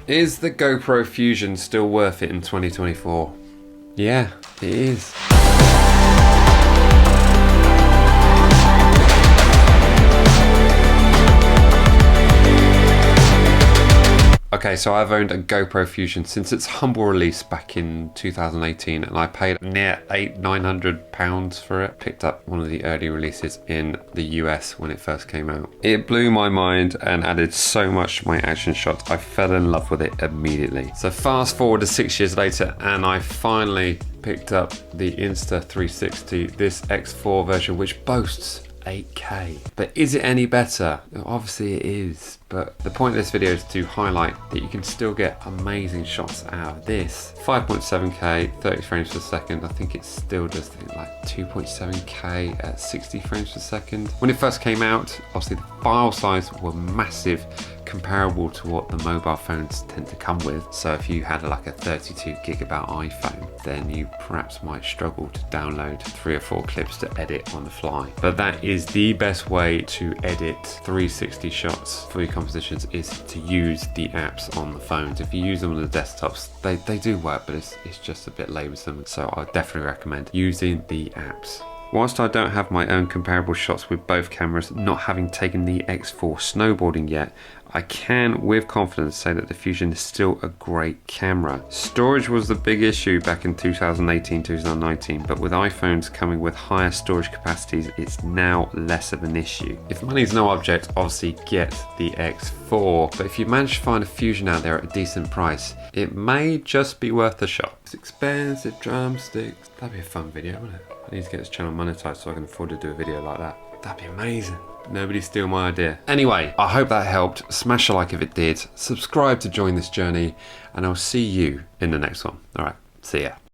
Is the GoPro Fusion still worth it in 2024? Yeah, it is. Okay, so I've owned a GoPro Fusion since its humble release back in 2018, and I paid near £900 for it. Picked up one of the early releases in the US when it first came out. It blew my mind and added so much to my action shots. I fell in love with it immediately. So fast forward to 6 years later, and I finally picked up the Insta360, this X4 version, which boasts 8K. But is it any better? Obviously it is, but the point of this video is to highlight that you can still get amazing shots out of this. 5.7K, 30 frames per second. I think it's still just like 2.7K at 60 frames per second. When it first came out, obviously the file size were massive, comparable to what the mobile phones tend to come with. So if you had like a 32 gigabyte iPhone, then you perhaps might struggle to download 3 or 4 clips to edit on the fly. But that is the best way to edit 360 shots for your compositions, is to use the apps on the phones. If you use them on the desktops, they do work, but it's just a bit laboursome. So I definitely recommend using the apps. Whilst I don't have my own comparable shots with both cameras, not having taken the X4 snowboarding yet, I can with confidence say that the Fusion is still a great camera. Storage was the big issue back in 2018, 2019, but with iPhones coming with higher storage capacities, it's now less of an issue. If money's no object, obviously get the X4, but if you manage to find a Fusion out there at a decent price, it may just be worth a shot. It's expensive drumsticks. That'd be a fun video, wouldn't it? I need to get this channel monetized so I can afford to do a video like that. That'd be amazing. Nobody steal my idea. Anyway, I hope that helped. Smash a like if it did. Subscribe to join this journey, and I'll see you in the next one. All right, see ya.